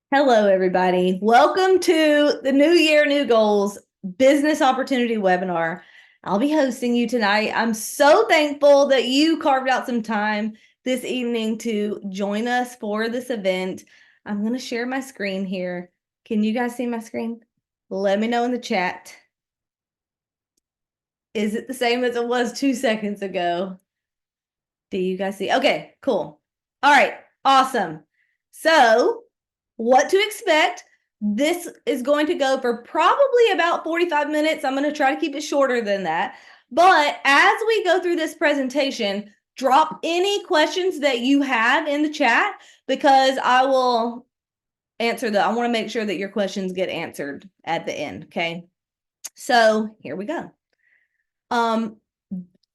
Hello, everybody. Welcome to the New Year, New Goals Business Opportunity webinar. I'll be hosting you tonight. I'm so thankful that you carved out some time this evening to join us for this event. I'm going to share my screen here. Can you guys see my screen? Let me know in the chat. Is it the same as it was 2 seconds ago? Do you guys see? Okay, cool. All right, awesome. So, what to expect? This is going to go for probably about 45 minutes. I'm going to try to keep it shorter than that. But as we go through this presentation, drop any questions that you have in the chat because I will answer them. I want to make sure that your questions get answered at the end. Okay. So here we go.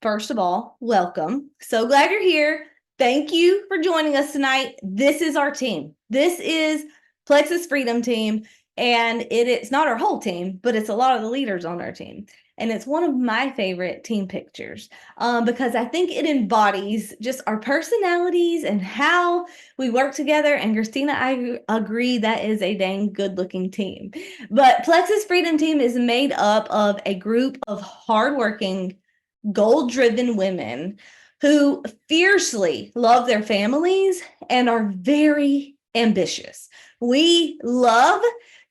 First of all, welcome. So glad you're here. Thank you for joining us tonight. This is our team. This is Plexus Freedom Team, and it's not our whole team, but it's a lot of the leaders on our team. And it's one of my favorite team pictures because I think it embodies just our personalities and how we work together. And Christina, I agree that is a dang good looking team. But Plexus Freedom Team is made up of a group of hardworking, goal-driven women who fiercely love their families and are very ambitious. We love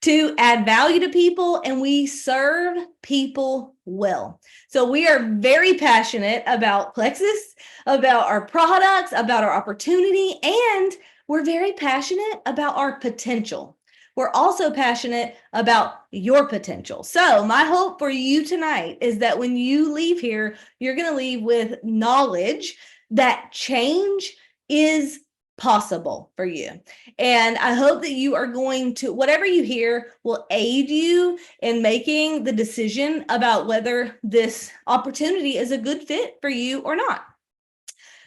to add value to people and we serve people well. So we are very passionate about Plexus, about our products, about our opportunity, and we're very passionate about our potential. We're also passionate about your potential. So my hope for you tonight is that when you leave here, you're going to leave with knowledge that change is possible for you. And I hope that you are going to, whatever you hear will aid you in making the decision about whether this opportunity is a good fit for you or not.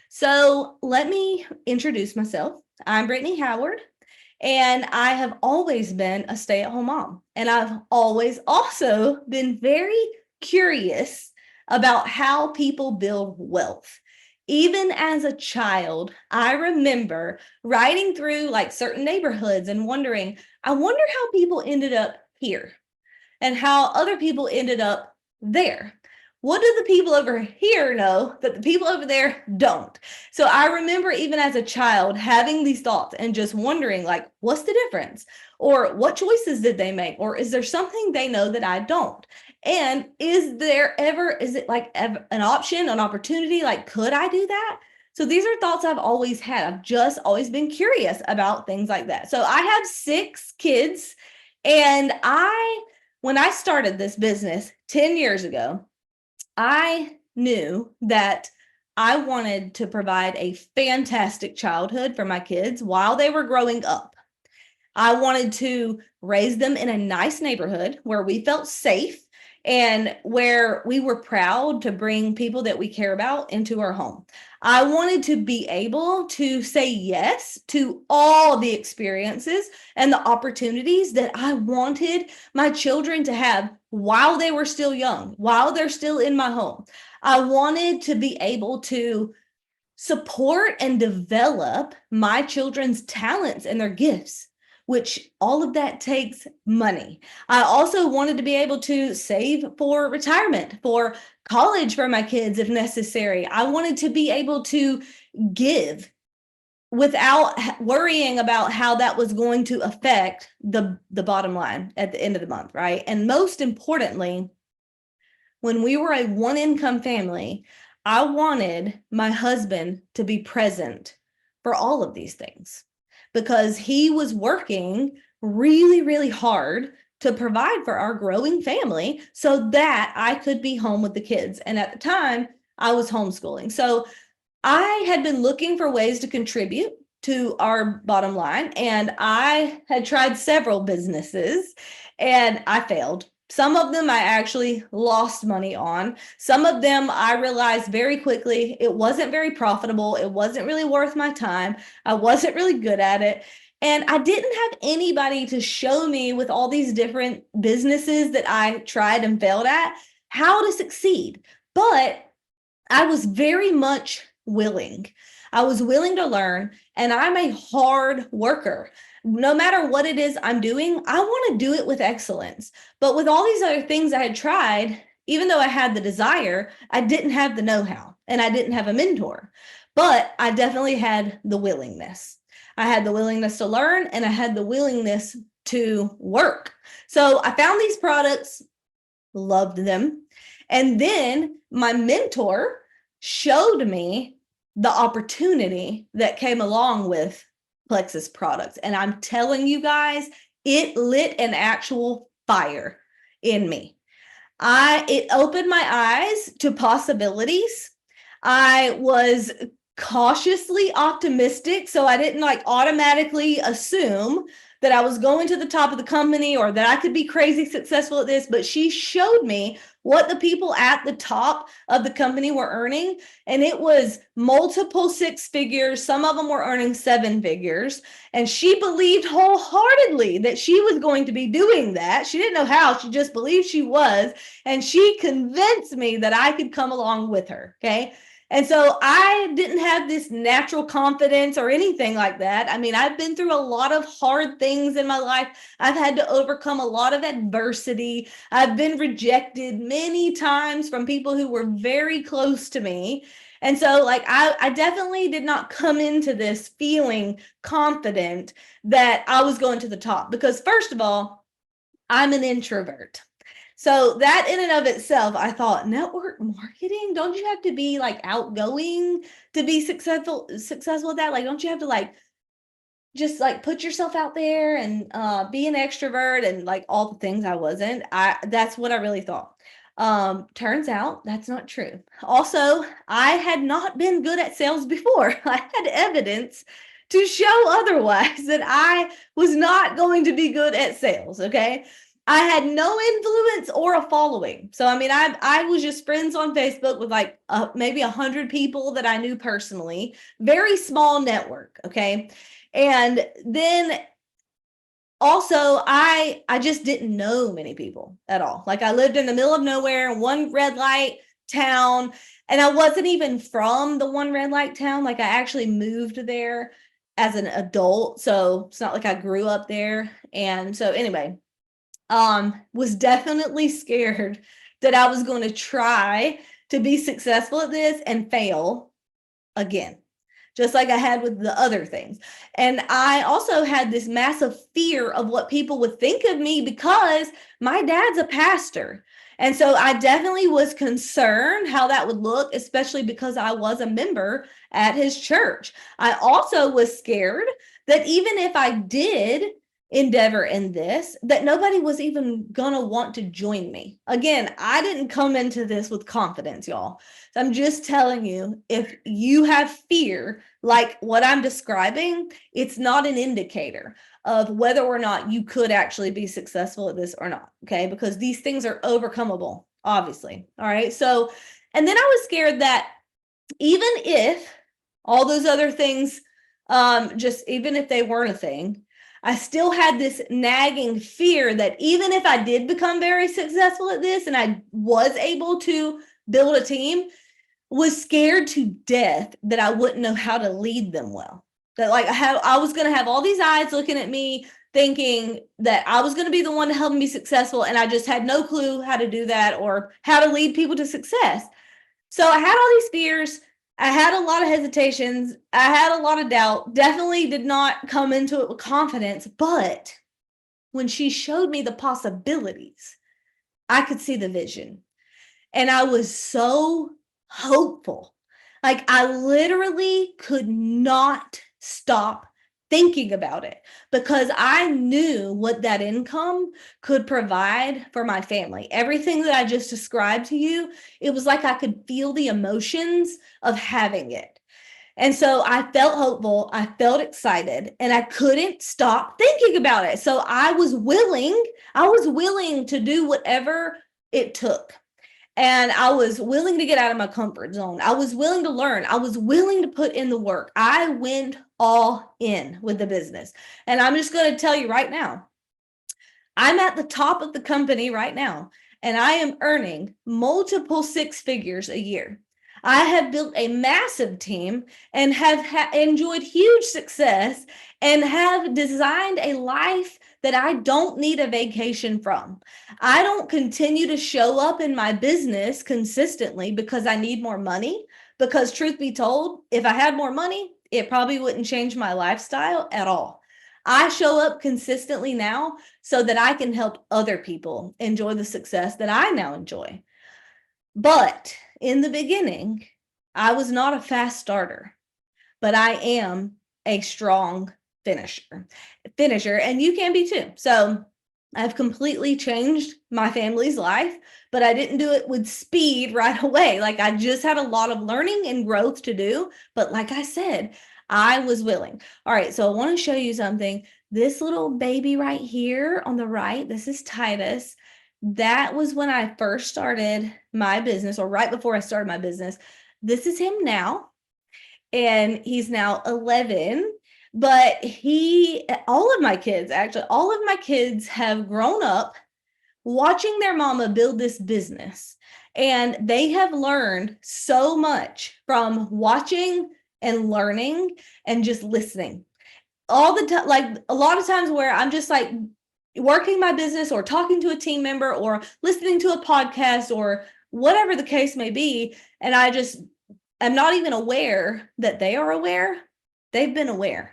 So let me introduce myself. I'm Britney Howard. And I have always been a stay-at-home mom. And I've always also been very curious about how people build wealth. Even as a child, I remember riding through like certain neighborhoods and wondering, I wonder how people ended up here and how other people ended up there. What do the people over here know that the people over there don't? So I remember even as a child having these thoughts and just wondering, like, what's the difference? Or what choices did they make? Or is there something they know that I don't? And is it like an option, an opportunity? Like, could I do that? So these are thoughts I've always had. I've just always been curious about things like that. So I have 6 kids, and when I started this business 10 years ago, I knew that I wanted to provide a fantastic childhood for my kids while they were growing up. I wanted to raise them in a nice neighborhood where we felt safe and where we were proud to bring people that we care about into our home. I wanted to be able to say yes to all the experiences and the opportunities that I wanted my children to have while they were still young, while they're still in my home. I wanted to be able to support and develop my children's talents and their gifts, which all of that takes money. I also wanted to be able to save for retirement, for college for my kids if necessary. I wanted to be able to give without worrying about how that was going to affect the bottom line at the end of the month, right? And most importantly, when we were a one income family, I wanted my husband to be present for all of these things because he was working really, really hard to provide for our growing family so that I could be home with the kids. And at the time, I was homeschooling. So I had been looking for ways to contribute to our bottom line, and I had tried several businesses and I failed. Some of them I actually lost money on. Some of them I realized very quickly it wasn't very profitable. It wasn't really worth my time. I wasn't really good at it. And I didn't have anybody to show me with all these different businesses that I tried and failed at how to succeed. But I was very much willing. I was willing to learn, and I'm a hard worker. No matter what it is I'm doing, I want to do it with excellence. But with all these other things I had tried, even though I had the desire, I didn't have the know-how and I didn't have a mentor. But I definitely had the willingness. I had the willingness to learn, and I had the willingness to work. So I found these products, loved them. And then my mentor showed me the opportunity that came along with Plexus products. And I'm telling you guys, it lit an actual fire in me. It opened my eyes to possibilities. I was cautiously optimistic, so I didn't like automatically assume that I was going to the top of the company or that I could be crazy successful at this, but she showed me what the people at the top of the company were earning, and it was multiple six figures. Some of them were earning seven figures, and she believed wholeheartedly that she was going to be doing that. She didn't know how, she just believed she was, and she convinced me that I could come along with her, okay? And so I didn't have this natural confidence or anything like that. I mean, I've been through a lot of hard things in my life. I've had to overcome a lot of adversity. I've been rejected many times from people who were very close to me. And so like I definitely did not come into this feeling confident that I was going to the top, because first of all, I'm an introvert. So that in and of itself, I thought, network marketing, don't you have to be like outgoing to be successful at that? Like, don't you have to like just like put yourself out there and be an extrovert and like all the things I wasn't? That's what I really thought. Turns out that's not true. Also, I had not been good at sales before. I had evidence to show otherwise, that I was not going to be good at sales. Okay. I had no influence or a following. So, I mean, I was just friends on Facebook with like maybe 100 people that I knew personally, very small network. Okay. And then also I just didn't know many people at all. Like I lived in the middle of nowhere, one red light town, and I wasn't even from the one red light town. Like I actually moved there as an adult. So it's not like I grew up there. And so anyway, was definitely scared that I was going to try to be successful at this and fail again, just like I had with the other things. And I also had this massive fear of what people would think of me, because my dad's a pastor. And so I definitely was concerned how that would look, especially because I was a member at his church. I also was scared that even if I did endeavor in this, that nobody was even gonna want to join me. Again, I didn't come into this with confidence, y'all. So I'm just telling you, if you have fear like what I'm describing, it's not an indicator of whether or not you could actually be successful at this or not. Okay, because these things are overcomable, obviously. All right. So, and then I was scared that even if all those other things, just even if they weren't a thing, I still had this nagging fear that even if I did become very successful at this and I was able to build a team, was scared to death that I wouldn't know how to lead them well. That like I was going to have all these eyes looking at me, thinking that I was going to be the one to help them be successful, and I just had no clue how to do that or how to lead people to success. So I had all these fears. I had a lot of hesitations. I had a lot of doubt. Definitely did not come into it with confidence. But when she showed me the possibilities, I could see the vision. And I was so hopeful. Like I literally could not stop thinking about it, because I knew what that income could provide for my family. Everything that I just described to you, it was like I could feel the emotions of having it. And so I felt hopeful, I felt excited, and I couldn't stop thinking about it. So I was willing to do whatever it took. And I was willing to get out of my comfort zone. I was willing to learn. I was willing to put in the work. I went all in with the business. And I'm just going to tell you right now, I'm at the top of the company right now, and I am earning multiple six figures a year. I have built a massive team and have enjoyed huge success and have designed a life that I don't need a vacation from. I don't continue to show up in my business consistently because I need more money. Because truth be told, if I had more money, it probably wouldn't change my lifestyle at all. I show up consistently now so that I can help other people enjoy the success that I now enjoy. But in the beginning, I was not a fast starter, but I am a strong finisher, and you can be too. So I've completely changed my family's life, but I didn't do it with speed right away. Like I just had a lot of learning and growth to do. But like I said, I was willing. All right, so I want to show you something. This little baby right here on the right, this is Titus. That was when I first started my business, or right before I started my business. This is him now, and he's now 11. But all of my kids have grown up watching their mama build this business. And they have learned so much from watching and learning and just listening. All the time, like a lot of times where I'm just like working my business or talking to a team member or listening to a podcast or whatever the case may be, and I'm not even aware that they are aware. They've been aware.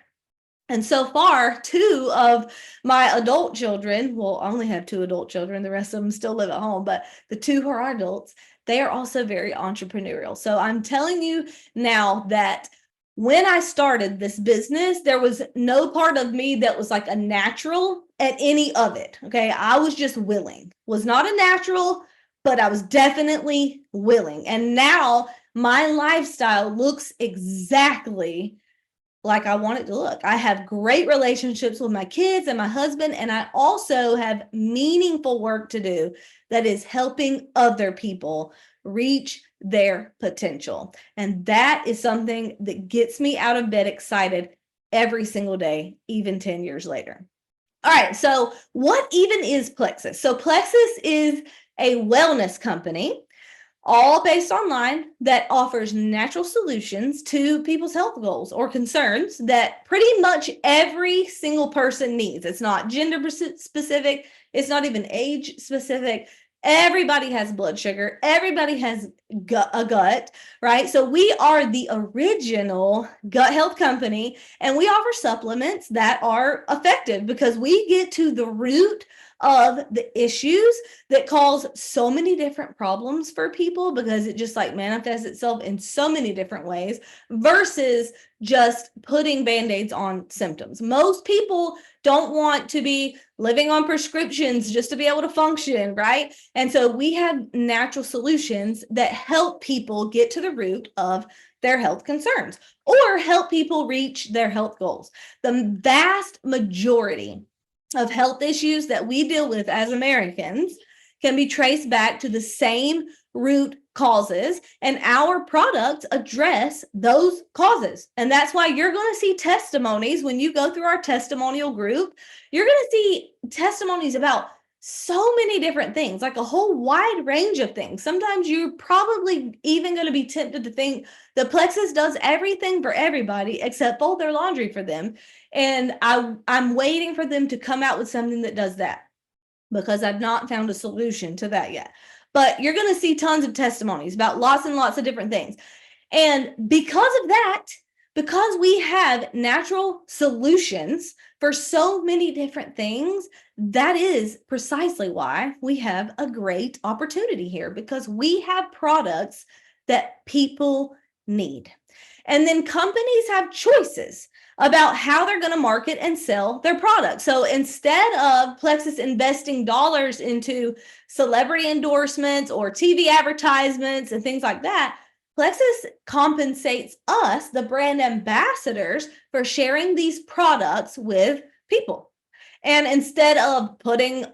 And so far, 2 of my adult children, well, I only have 2 adult children, the rest of them still live at home, but the 2 who are adults, they are also very entrepreneurial. So I'm telling you now that when I started this business, there was no part of me that was like a natural at any of it. Okay. I was just willing, was not a natural, but I was definitely willing. And now my lifestyle looks exactly like I want it to look. I have great relationships with my kids and my husband, and I also have meaningful work to do that is helping other people reach their potential. And that is something that gets me out of bed excited every single day, even 10 years later. All right, so what even is Plexus? So Plexus is a wellness company, all based online, that offers natural solutions to people's health goals or concerns that pretty much every single person needs. It's not gender specific. It's not even age specific. Everybody has blood sugar. Everybody has a gut, right? So we are the original gut health company, and we offer supplements that are effective because we get to the root of the issues that cause so many different problems for people, because it just like manifests itself in so many different ways versus just putting band-aids on symptoms. Most people don't want to be living on prescriptions just to be able to function, right? And so we have natural solutions that help people get to the root of their health concerns or help people reach their health goals. The vast majority of health issues that we deal with as Americans can be traced back to the same root causes, and our products address those causes. And that's why you're going to see testimonies when you go through our testimonial group. You're going to see testimonies about so many different things, like a whole wide range of things. Sometimes you're probably even going to be tempted to think that Plexus does everything for everybody except fold their laundry for them. And I'm waiting for them to come out with something that does that, because I've not found a solution to that yet. But you're going to see tons of testimonies about lots and lots of different things. And because of that, because we have natural solutions for so many different things, that is precisely why we have a great opportunity here, because we have products that people need. And then companies have choices about how they're going to market and sell their products. So instead of Plexus investing dollars into celebrity endorsements or TV advertisements and things like that, Plexus compensates us, the brand ambassadors, for sharing these products with people. And instead of putting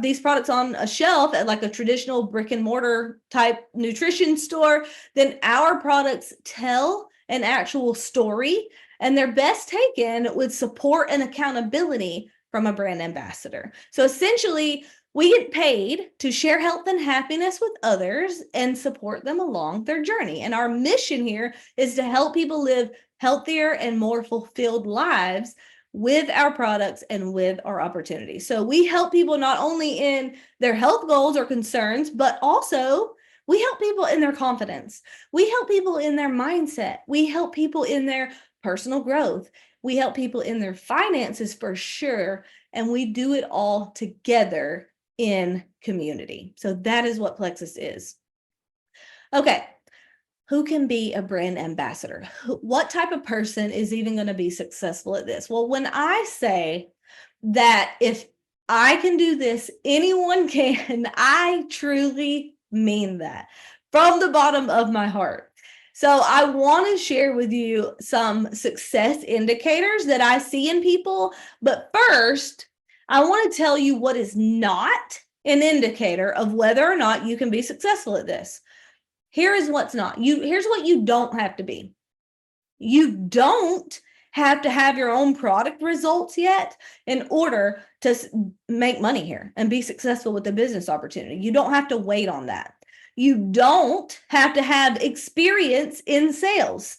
these products on a shelf at like a traditional brick and mortar type nutrition store, then our products tell an actual story, and they're best taken with support and accountability from a brand ambassador. So essentially, We get paid to share health and happiness with others and support them along their journey. And our mission here is to help people live healthier and more fulfilled lives with our products and with our opportunities. So we help people not only in their health goals or concerns, but also we help people in their confidence. We help people in their mindset. We help people in their personal growth. We help people in their finances for sure. And we do it all together in community. So that is what Plexus is. Okay. Who can be a brand ambassador? What type of person is even going to be successful at this? Well, when I say that if I can do this, anyone can, I truly mean that from the bottom of my heart. So I want to share with you some success indicators that I see in people. But first, I want to tell you what is not an indicator of whether or not you can be successful at this. Here is what's not. Here's what you don't have to be. You don't have to have your own product results yet in order to make money here and be successful with the business opportunity. You don't have to wait on that. You don't have to have experience in sales.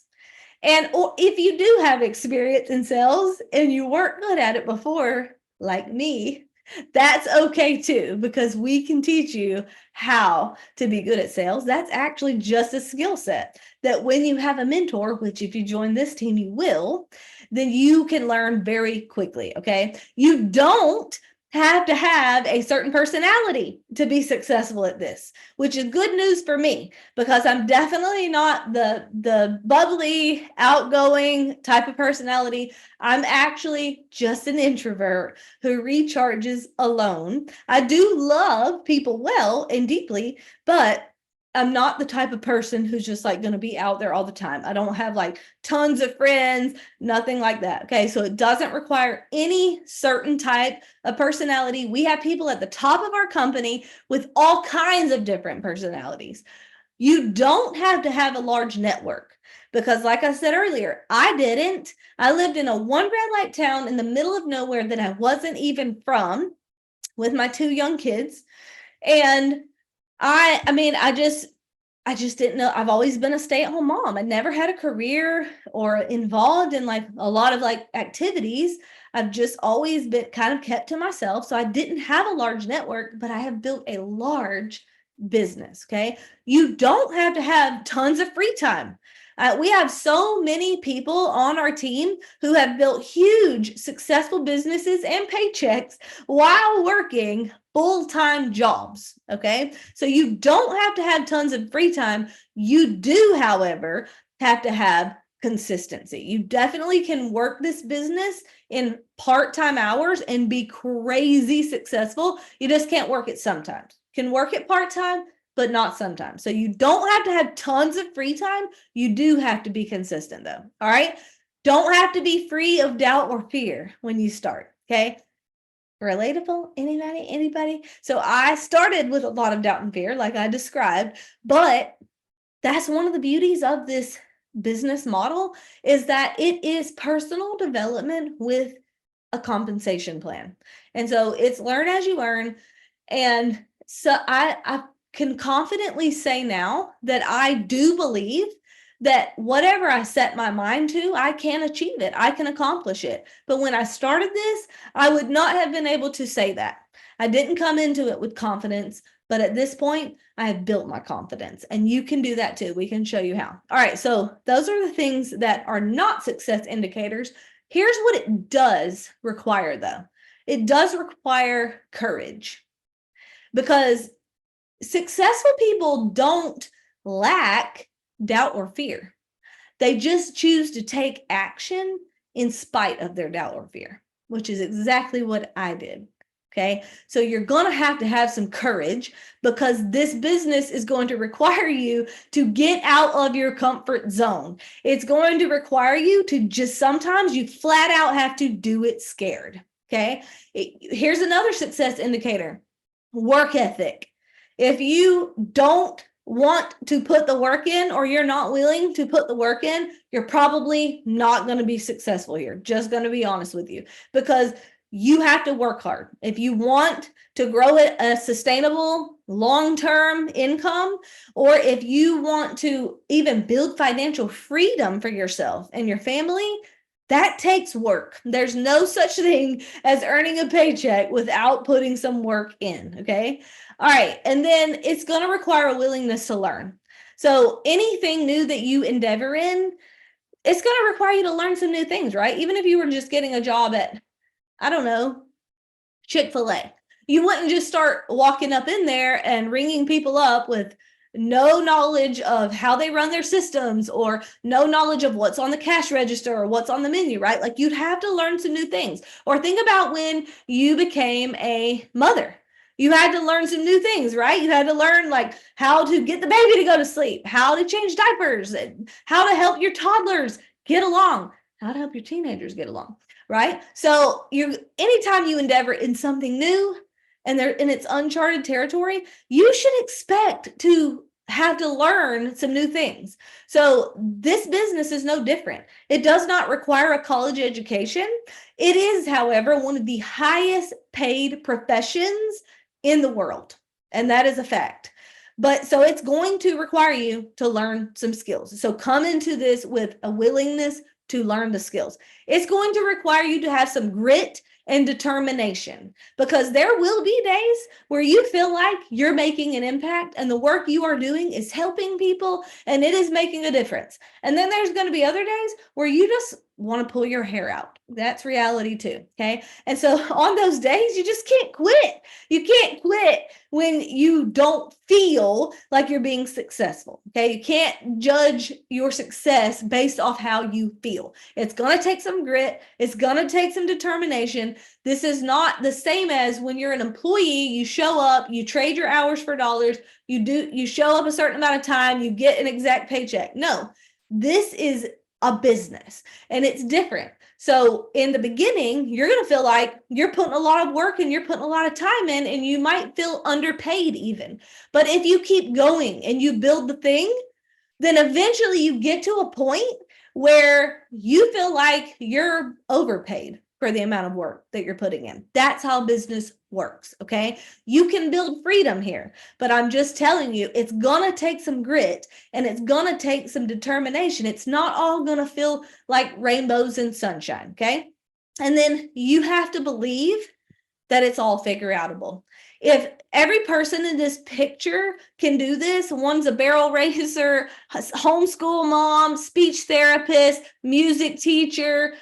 And or if you do have experience in sales and you weren't good at it before, like me, that's okay too, because we can teach you how to be good at sales. That's actually just a skill set that when you have a mentor, which if you join this team, you will, then you can learn very quickly. Okay. You don't have to have a certain personality to be successful at this, which is good news for me because I'm definitely not the bubbly, outgoing type of personality. I'm actually just an introvert who recharges alone. I do love people well and deeply, but I'm not the type of person who's just like going to be out there all the time. I don't have like tons of friends, nothing like that. Okay. So it doesn't require any certain type of personality. We have people at the top of our company with all kinds of different personalities. You don't have to have a large network because like I said earlier, I didn't. I lived in a one red light town in the middle of nowhere that I wasn't even from with my two young kids. And I just didn't know. I've always been a stay-at-home mom. I never had a career or involved in like a lot of like activities. I've just always been kind of kept to myself. So I didn't have a large network, but I have built a large business. Okay. You don't have to have tons of free time. We have so many people on our team who have built huge, successful businesses and paychecks while working full-time jobs. Okay. So you don't have to have tons of free time. You do, however, have to have consistency. You definitely can work this business in part-time hours and be crazy successful. You just can't work it sometimes. You can work it part-time, but not sometimes. So you don't have to have tons of free time. You do have to be consistent though. All right. Don't have to be free of doubt or fear when you start. Okay. Relatable? Anybody? So I started with a lot of doubt and fear, like I described, but that's one of the beauties of this business model is that it is personal development with a compensation plan. And so it's learn as you earn. And so I can confidently say now that I do believe that whatever I set my mind to, I can achieve it. I can accomplish it. But when I started this, I would not have been able to say that. I didn't come into it with confidence, but at this point, I have built my confidence and you can do that too. We can show you how. All right. So those are the things that are not success indicators. Here's what it does require though. It does require courage because successful people don't lack doubt or fear. They just choose to take action in spite of their doubt or fear, which is exactly what I did. Okay. So you're going to have some courage because this business is going to require you to get out of your comfort zone. It's going to require you to just sometimes you flat out have to do it scared. Okay. Here's another success indicator: work ethic. If you don't want to put the work in or you're not willing to put the work in, you're probably not going to be successful here. Just going to be honest with you, because you have to work hard. If you want to grow a sustainable long-term income, or if you want to even build financial freedom for yourself and your family, that takes work. There's no such thing as earning a paycheck without putting some work in, okay? All right, and then it's going to require a willingness to learn. So anything new that you endeavor in, it's going to require you to learn some new things, right? Even if you were just getting a job at, I don't know, Chick-fil-A, you wouldn't just start walking up in there and ringing people up with no knowledge of how they run their systems or no knowledge of what's on the cash register or what's on the menu, right? Like you'd have to learn some new things. Or think about when you became a mother. You had to learn some new things, right? You had to learn like how to get the baby to go to sleep, how to change diapers, how to help your toddlers get along, how to help your teenagers get along, right? So anytime you endeavor in something new and it's uncharted territory, you should expect to have to learn some new things. So this business is no different. It does not require a college education. It is, however, one of the highest paid professions in the world, and that is a fact. But so it's going to require you to learn some skills. So come into this with a willingness to learn the skills. It's going to require you to have some grit and determination, because there will be days where you feel like you're making an impact and the work you are doing is helping people and it is making a difference. And then there's going to be other days where you just want to pull your hair out. That's reality too. Okay. And so on those days, you just can't quit. You can't quit when you don't feel like you're being successful. Okay. You can't judge your success based off how you feel. It's going to take some grit. It's going to take some determination. This is not the same as when you're an employee, you show up, you trade your hours for dollars, you show up a certain amount of time, you get an exact paycheck. No, this is a business and it's different. So in the beginning, you're going to feel like you're putting a lot of work and you're putting a lot of time in, and you might feel underpaid even. But if you keep going and you build the thing, then eventually you get to a point where you feel like you're overpaid for the amount of work that you're putting in. That's how business works, okay? You can build freedom here, but I'm just telling you, it's gonna take some grit and it's gonna take some determination. It's not all gonna feel like rainbows and sunshine, okay? And then you have to believe that it's all figureoutable. If every person in this picture can do this, one's a barrel racer, homeschool mom, speech therapist, music teacher,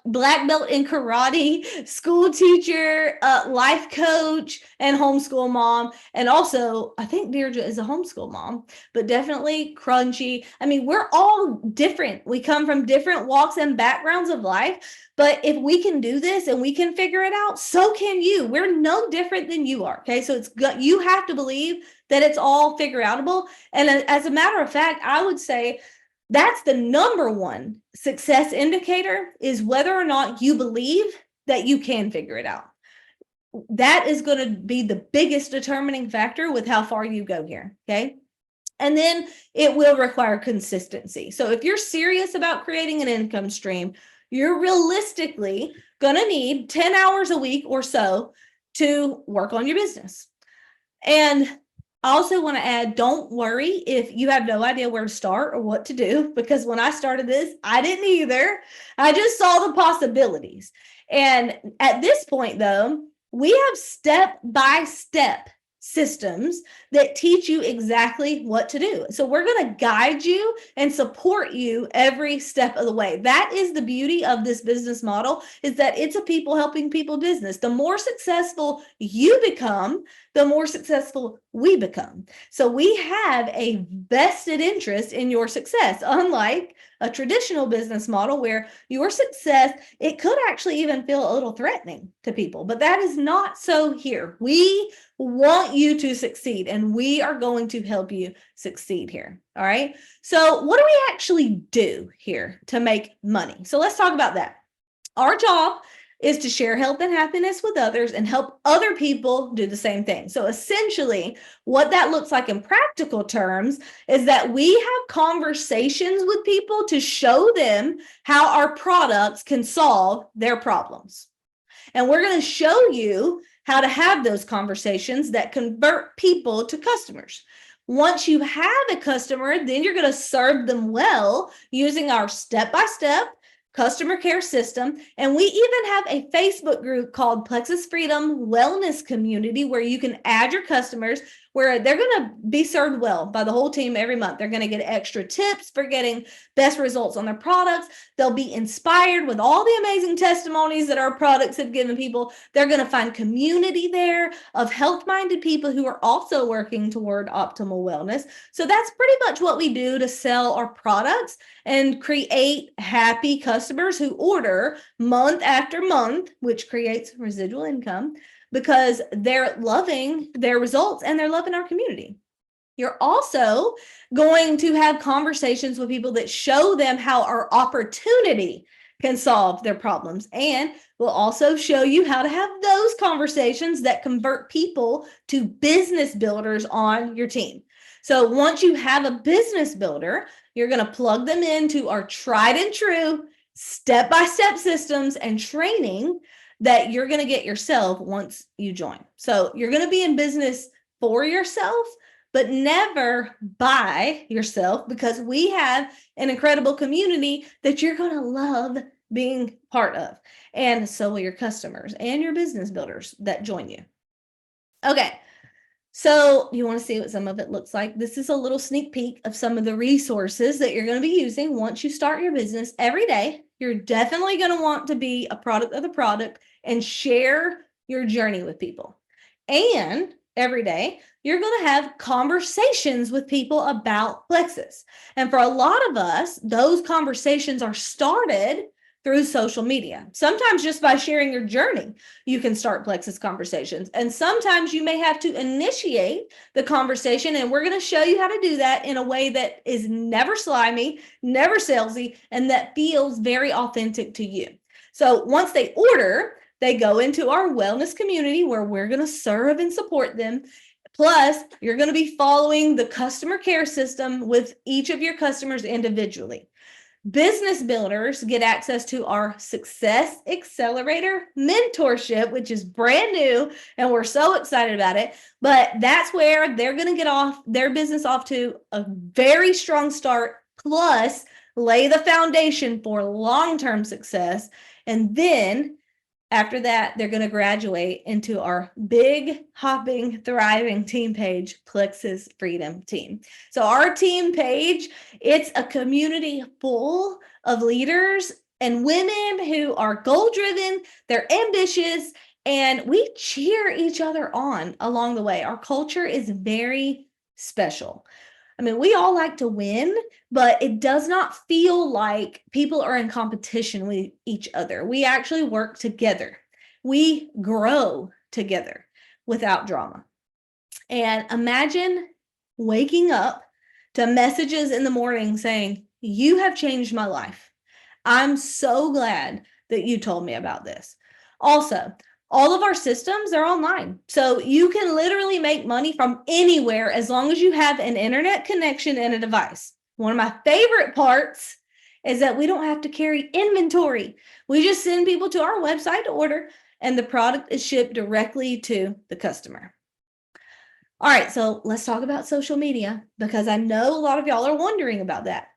black belt in karate, school teacher, life coach, and homeschool mom. And also, I think Deirdre is a homeschool mom, but definitely crunchy. I mean, we're all different. We come from different walks and backgrounds of life. But if we can do this and we can figure it out, so can you. We're no different than you are. Okay. So you have to believe that it's all figureoutable. And as a matter of fact, I would say that's the number one success indicator, is whether or not you believe that you can figure it out. That is going to be the biggest determining factor with how far you go here. Okay. And then it will require consistency. So if you're serious about creating an income stream, you're realistically going to need 10 hours a week or so to work on your business. And I also want to add, don't worry if you have no idea where to start or what to do, because when I started this, I didn't either. I just saw the possibilities. And at this point, though, we have step-by-step systems that teach you exactly what to do. So we're going to guide you and support you every step of the way. That is the beauty of this business model, is that it's a people helping people business. The more successful you become, the more successful we become. So we have a vested interest in your success, unlike a traditional business model where your success, it could actually even feel a little threatening to people, but that is not so here. We want you to succeed, and we are going to help you succeed here. All right. So what do we actually do here to make money? So let's talk about that. Our job is to share health and happiness with others and help other people do the same thing. So essentially, what that looks like in practical terms is that we have conversations with people to show them how our products can solve their problems. And we're going to show you how to have those conversations that convert people to customers. Once you have a customer, then you're going to serve them well using our step-by-step customer care system. And we even have a Facebook group called Plexus Freedom Wellness Community where you can add your customers, where they're going to be served well by the whole team every month. They're going to get extra tips for getting best results on their products. They'll be inspired with all the amazing testimonies that our products have given people. They're going to find community there of health-minded people who are also working toward optimal wellness. So that's pretty much what we do to sell our products and create happy customers who order month after month, which creates residual income because they're loving their results and they're loving our community. You're also going to have conversations with people that show them how our opportunity can solve their problems. And we'll also show you how to have those conversations that convert people to business builders on your team. So once you have a business builder, you're going to plug them into our tried and true step-by-step systems and training that you're going to get yourself once you join. So you're going to be in business for yourself, but never by yourself, because we have an incredible community that you're going to love being part of. And so will your customers and your business builders that join you. Okay. So you want to see what some of it looks like? This is a little sneak peek of some of the resources that you're going to be using once you start your business. Every day, you're definitely going to want to be a product of the product and share your journey with people. And every day, you're going to have conversations with people about Plexus. And for a lot of us, those conversations are started through social media. Sometimes just by sharing your journey, you can start Plexus conversations. And sometimes you may have to initiate the conversation. And we're going to show you how to do that in a way that is never slimy, never salesy, and that feels very authentic to you. So once they order, they go into our wellness community where we're going to serve and support them. Plus, you're going to be following the customer care system with each of your customers individually. Business builders get access to our Success Accelerator mentorship, which is brand new, and we're so excited about it. But that's where they're going to get off their business off to a very strong start, plus lay the foundation for long-term success. And then after that, they're going to graduate into our big, hopping, thriving team page, Plexus Freedom Team. So our team page, it's a community full of leaders and women who are goal-driven, they're ambitious, and we cheer each other on along the way. Our culture is very special. I mean, we all like to win, but it does not feel like people are in competition with each other. We actually work together. We grow together without drama. And imagine waking up to messages in the morning saying, "You have changed my life. I'm so glad that you told me about this." Also, all of our systems are online. So you can literally make money from anywhere as long as you have an internet connection and a device. One of my favorite parts is that we don't have to carry inventory. We just send people to our website to order, and the product is shipped directly to the customer. All right, so let's talk about social media, because I know a lot of y'all are wondering about that.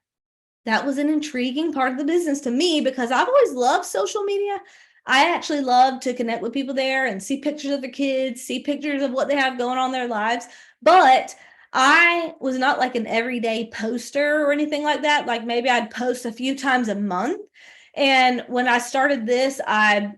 That was an intriguing part of the business to me because I've always loved social media. I actually love to connect with people there and see pictures of their kids, see pictures of what they have going on in their lives. But I was not like an everyday poster or anything like that. Like maybe I'd post a few times a month. And when I started this, I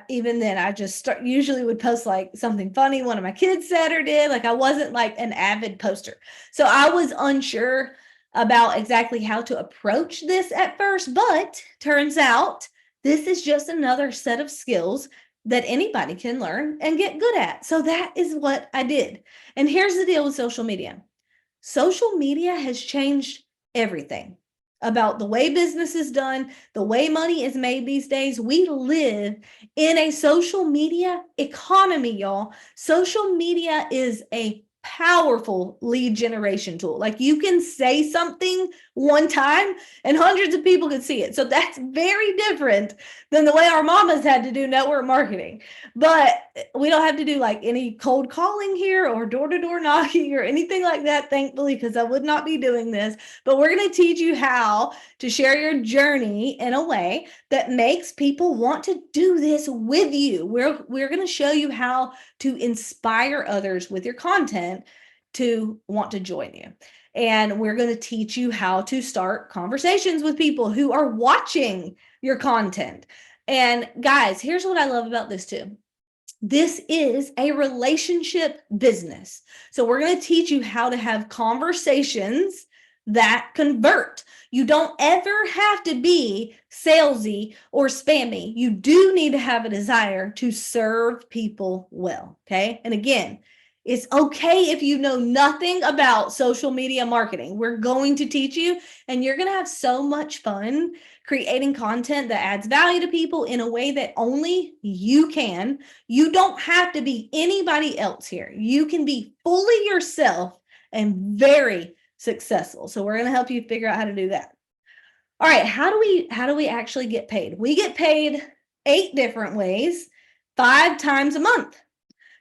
even then I just usually would post like something funny one of my kids said or did. Like I wasn't like an avid poster. So I was unsure about exactly how to approach this at first, but turns out this is just another set of skills that anybody can learn and get good at. So that is what I did. And here's the deal with social media. Social media has changed everything about the way business is done, the way money is made these days. We live in a social media economy, y'all. Social media is a powerful lead generation tool. Like you can say something one time and hundreds of people can see it. So that's very different than the way our mamas had to do network marketing. But we don't have to do like any cold calling here or door-to-door knocking or anything like that, thankfully, because I would not be doing this. But we're going to teach you how to share your journey in a way that makes people want to do this with you. We're going to show you how to inspire others with your content to want to join you. And we're going to teach you how to start conversations with people who are watching your content. And guys, here's what I love about this too. This is a relationship business. So we're going to teach you how to have conversations that convert. You don't ever have to be salesy or spammy. You do need to have a desire to serve people well. Okay. And again, it's okay if you know nothing about social media marketing. We're going to teach you, and you're going to have so much fun creating content that adds value to people in a way that only you can. You don't have to be anybody else here. You can be fully yourself and very successful. So we're going to help you figure out how to do that. All right, how do we actually get paid? We get paid 8 different ways, 5 times a month.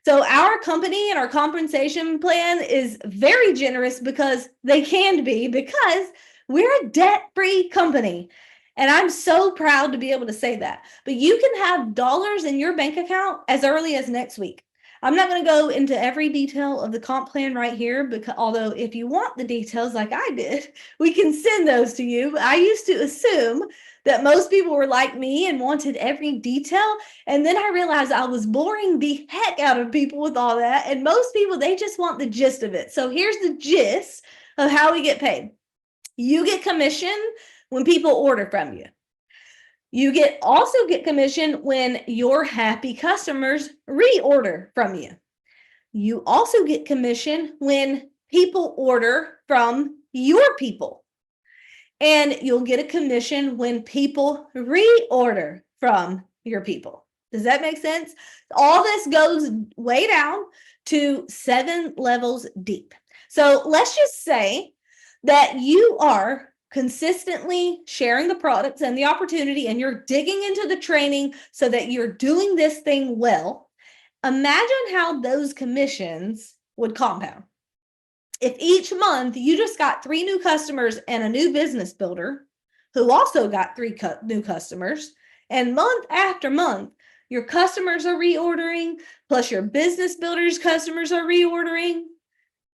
So our company and our compensation plan is very generous because they can be, because we're a debt-free company. And I'm so proud to be able to say that. But you can have dollars in your bank account as early as next week. I'm not going to go into every detail of the comp plan right here, because although if you want the details like I did, we can send those to you. I used to assume that most people were like me and wanted every detail. And then I realized I was boring the heck out of people with all that. And most people, they just want the gist of it. So here's the gist of how we get paid. You get commission when people order from you. You also get commission when your happy customers reorder from you. You also get commission when people order from your people. And you'll get a commission when people reorder from your people. Does that make sense? All this goes way down to 7 levels deep. So let's just say that you are consistently sharing the products and the opportunity, and you're digging into the training so that you're doing this thing well. Imagine how those commissions would compound. If each month you just got 3 new customers and a new business builder who also got 3 new customers, and month after month, your customers are reordering, plus your business builder's customers are reordering,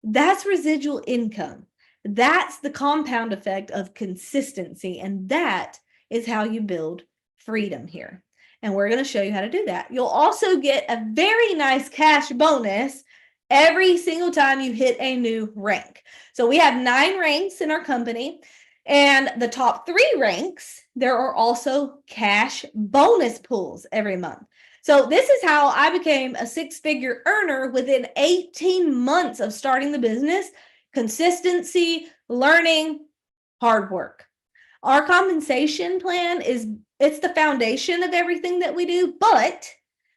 that's residual income. That's the compound effect of consistency. And that is how you build freedom here. And we're going to show you how to do that. You'll also get a very nice cash bonus every single time you hit a new rank. So we have 9 ranks in our company, and the top 3 ranks, there are also cash bonus pools every month. So this is how I became a 6-figure earner within 18 months of starting the business. Consistency, learning, hard work. Our compensation plan it's the foundation of everything that we do, but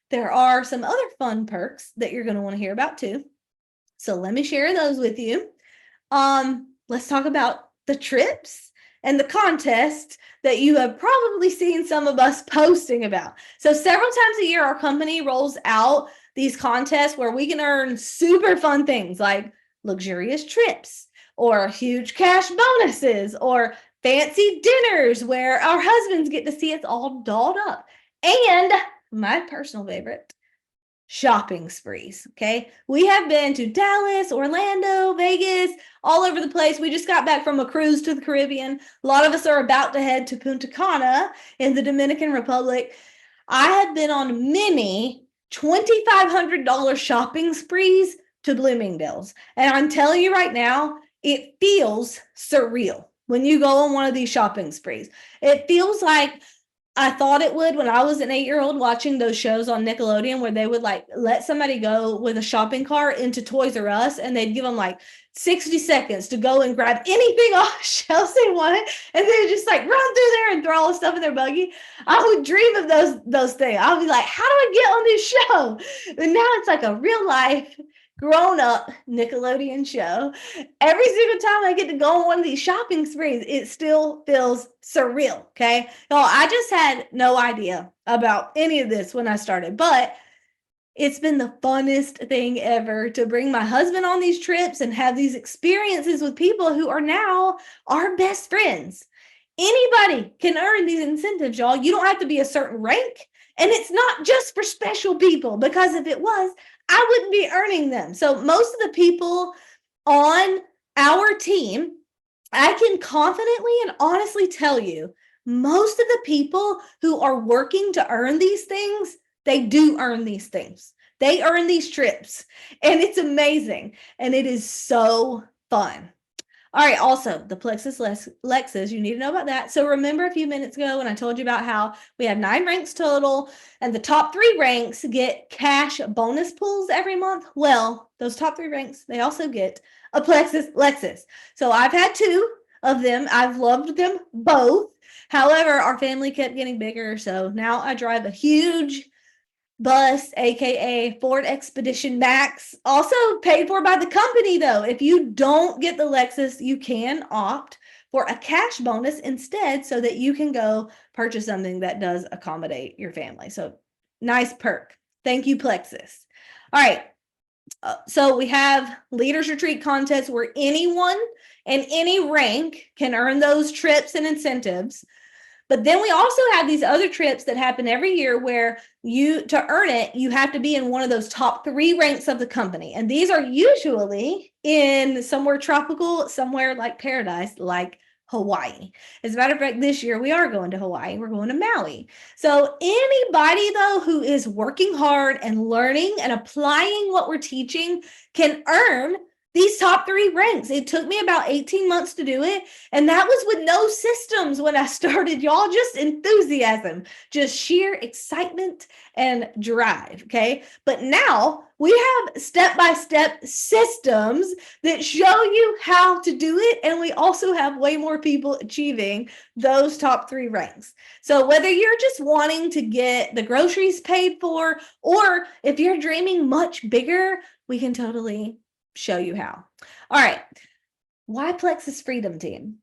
there are some other fun perks that you're going to want to hear about too. So let me share those with you. Let's talk about the trips and the contests that you have probably seen some of us posting about. So several times a year, our company rolls out these contests where we can earn super fun things like luxurious trips or huge cash bonuses or fancy dinners where our husbands get to see us all dolled up. And my personal favorite, shopping sprees. Okay. We have been to Dallas, Orlando, Vegas, all over the place. We just got back from a cruise to the Caribbean. A lot of us are about to head to Punta Cana in the Dominican Republic. I have been on many $2,500 shopping sprees to Bloomingdale's. And I'm telling you right now, it feels surreal when you go on one of these shopping sprees. It feels like I thought it would when I was an 8-year-old watching those shows on Nickelodeon where they would like let somebody go with a shopping cart into Toys R Us and they'd give them like 60 seconds to go and grab anything off shelves they wanted, and they would just like run through there and throw all the stuff in their buggy. I would dream of those things. I would be like, how do I get on this show? And now it's like a real life grown-up Nickelodeon show. Every single time I get to go on one of these shopping sprees, it still feels surreal, okay? Y'all, I just had no idea about any of this when I started, but it's been the funnest thing ever to bring my husband on these trips and have these experiences with people who are now our best friends. Anybody can earn these incentives, y'all. You don't have to be a certain rank. And it's not just for special people, because if it was, I wouldn't be earning them. So most of the people on our team, I can confidently and honestly tell you, most of the people who are working to earn these things, they do earn these things. They earn these trips, and it's amazing. And it is so fun. All right, also the Plexus Lexus, you need to know about that. So remember a few minutes ago when I told you about how we have 9 ranks total, and the top 3 ranks get cash bonus pools every month? Well, those top 3 ranks, they also get a Plexus Lexus. So I've had 2 of them. I've loved them both. However, our family kept getting bigger, so now I drive a huge bus, aka Ford Expedition Max, also paid for by the company. Though if you don't get the Lexus, you can opt for a cash bonus instead, so that you can go purchase something that does accommodate your family. So nice perk. Thank you, Plexus. All right, so we have leaders retreat contests where anyone and any rank can earn those trips and incentives. But then we also have these other trips that happen every year where to earn it, you have to be in one of those top 3 ranks of the company. And these are usually in somewhere tropical, somewhere like paradise, like Hawaii. As a matter of fact, this year we are going to Hawaii. We're going to Maui. So anybody, though, who is working hard and learning and applying what we're teaching can earn these top 3 ranks. It took me about 18 months to do it. And that was with no systems when I started, y'all. Just enthusiasm, just sheer excitement and drive. Okay. But now we have step-by-step systems that show you how to do it. And we also have way more people achieving those top 3 ranks. So whether you're just wanting to get the groceries paid for, or if you're dreaming much bigger, we can totally show you how. All right. Why Plexus Freedom Team?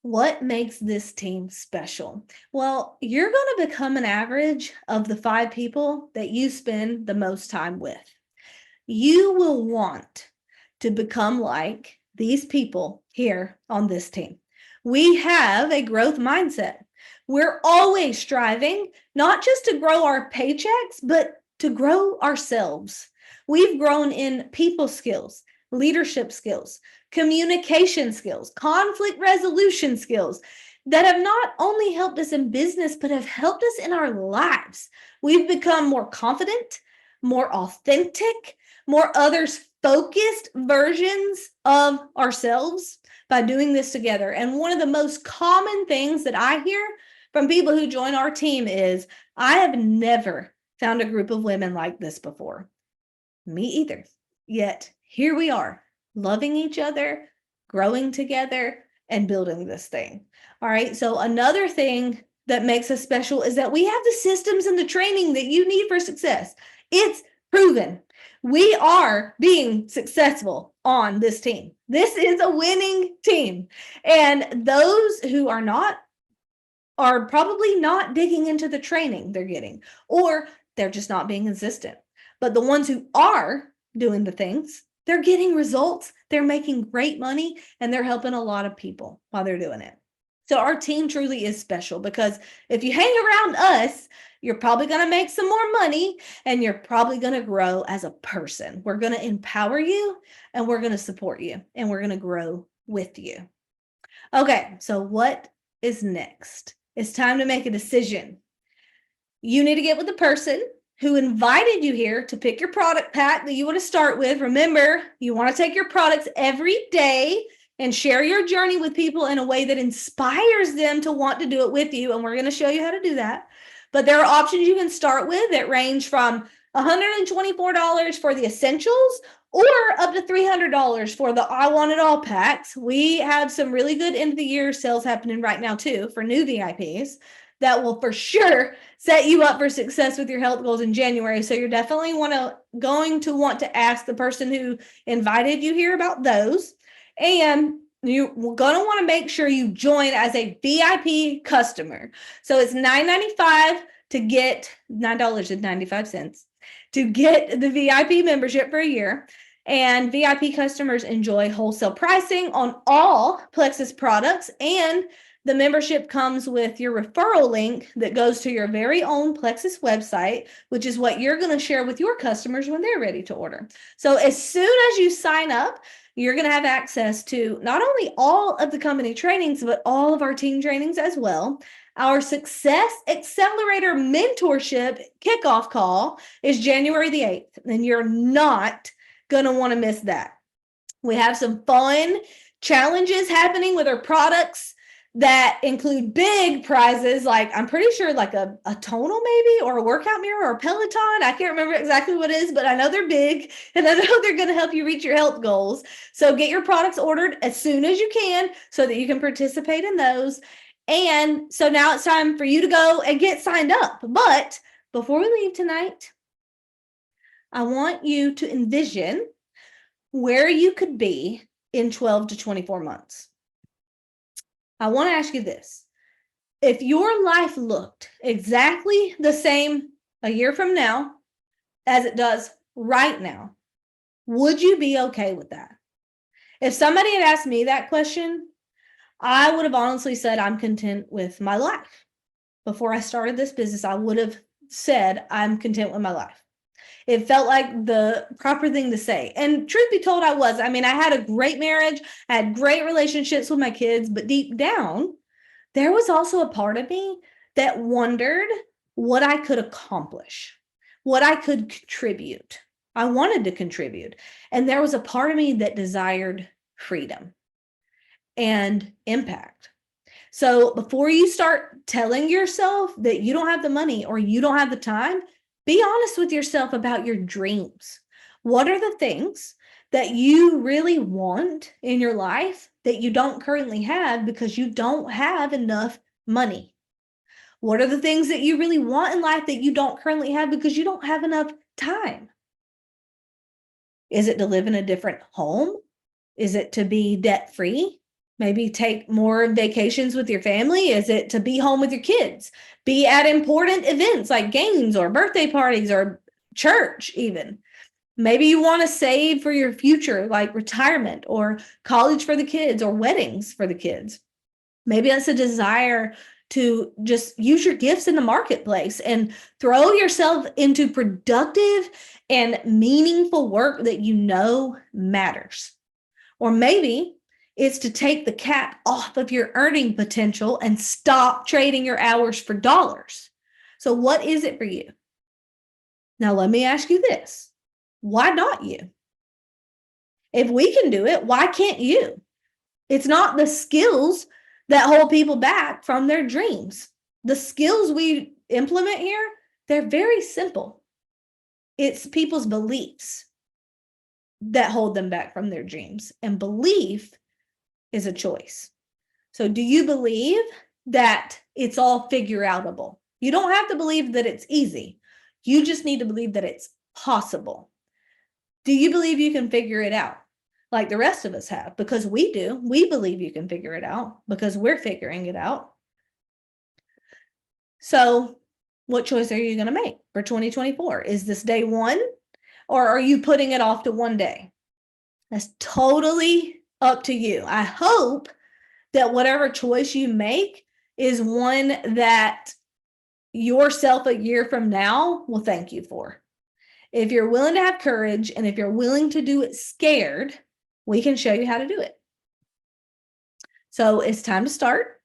What makes this team special? Well, you're going to become an average of the 5 people that you spend the most time with. You will want to become like these people here on this team. We have a growth mindset. We're always striving, not just to grow our paychecks, but to grow ourselves. We've grown in people skills, leadership skills, communication skills, conflict resolution skills that have not only helped us in business, but have helped us in our lives. We've become more confident, more authentic, more others-focused versions of ourselves by doing this together. And one of the most common things that I hear from people who join our team is, I have never found a group of women like this before. Me either. Yet here we are, loving each other, growing together, and building this thing. All right. So another thing that makes us special is that we have the systems and the training that you need for success. It's proven. We are being successful on this team. This is a winning team. And those who are not are probably not digging into the training they're getting, or they're just not being consistent. But the ones who are doing the things, they're getting results, they're making great money, and they're helping a lot of people while they're doing it. So our team truly is special, because if you hang around us, you're probably going to make some more money, and you're probably going to grow as a person. We're going to empower you, and we're going to support you, and we're going to grow with you. Okay, so what is next? It's time to make a decision. You need to get with the person who invited you here to pick your product pack that you want to start with. Remember, you want to take your products every day and share your journey with people in a way that inspires them to want to do it with you. And we're going to show you how to do that. But there are options you can start with that range from $124 for the essentials, or up to $300 for the I Want It All packs. We have some really good end of the year sales happening right now too for new VIPs. that will for sure set you up for success with your health goals in January. So you're definitely going to want to ask the person who invited you here about those. And you're going to want to make sure you join as a VIP customer. So it's $9.95 to get $9.95 to get the VIP membership for a year. And VIP customers enjoy wholesale pricing on all Plexus products, and the membership comes with your referral link that goes to your very own Plexus website, which is what you're going to share with your customers when they're ready to order. So as soon as you sign up, you're going to have access to not only all of the company trainings, but all of our team trainings as well. Our Success Accelerator Mentorship kickoff call is January the 8th, and you're not going to want to miss that. We have some fun challenges happening with our products that include big prizes, like I'm pretty sure like a tonal maybe, or a workout mirror, or a Peloton. I can't remember exactly what it is, but I know they're big and I know they're going to help you reach your health goals. So get your products ordered as soon as you can so that you can participate in those. And so now it's time for you to go and get signed up. But before we leave tonight, I want you to envision where you could be in 12 to 24 months. I want to ask you this. If your life looked exactly the same a year from now as it does right now, would you be okay with that? If somebody had asked me that question, I would have honestly said I'm content with my life. Before I started this business, I would have said I'm content with my life. It felt like the proper thing to say. And truth be told, I was. I mean, I had a great marriage. I had great relationships with my kids. But deep down, there was also a part of me that wondered what I could accomplish, what I could contribute. I wanted to contribute. And there was a part of me that desired freedom and impact. So before you start telling yourself that you don't have the money or you don't have the time, be honest with yourself about your dreams. What are the things that you really want in your life that you don't currently have because you don't have enough money? What are the things that you really want in life that you don't currently have because you don't have enough time? Is it to live in a different home? Is it to be debt-free? Maybe take more vacations with your family? Is it to be home with your kids? Be at important events like games or birthday parties or church even. Maybe you want to save for your future, like retirement or college for the kids or weddings for the kids. Maybe that's a desire to just use your gifts in the marketplace and throw yourself into productive and meaningful work that you know matters. Or maybe it's to take the cap off of your earning potential and stop trading your hours for dollars. So what is it for you? Now, let me ask you this. Why not you? If we can do it, why can't you? It's not the skills that hold people back from their dreams. The skills we implement here, they're very simple. It's people's beliefs that hold them back from their dreams. And belief is a choice. So do you believe that it's all figureoutable? You don't have to believe that it's easy. You just need to believe that it's possible. Do you believe you can figure it out like the rest of us have? Because we do. We believe you can figure it out because we're figuring it out. So what choice are you going to make for 2024? Is this day one, or are you putting it off to one day? That's totally up to you. I hope that whatever choice you make is one that yourself a year from now will thank you for. If you're willing to have courage and if you're willing to do it scared, we can show you how to do it. So it's time to start.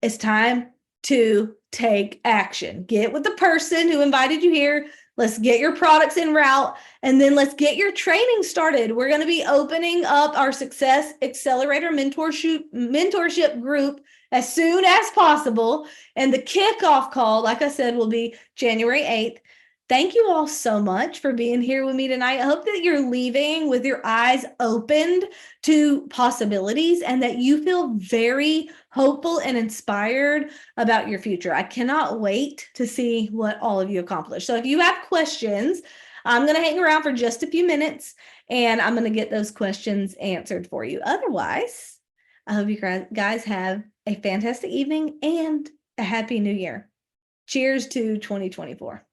It's time to take action. Get with the person who invited you here. Let's get your products en route, and then let's get your training started. We're going to be opening up our Success Accelerator mentorship group as soon as possible. And the kickoff call, like I said, will be January 8th. Thank you all so much for being here with me tonight. I hope that you're leaving with your eyes opened to possibilities and that you feel very hopeful and inspired about your future. I cannot wait to see what all of you accomplish. So if you have questions, I'm going to hang around for just a few minutes and I'm going to get those questions answered for you. Otherwise, I hope you guys have a fantastic evening and a happy new year. Cheers to 2024.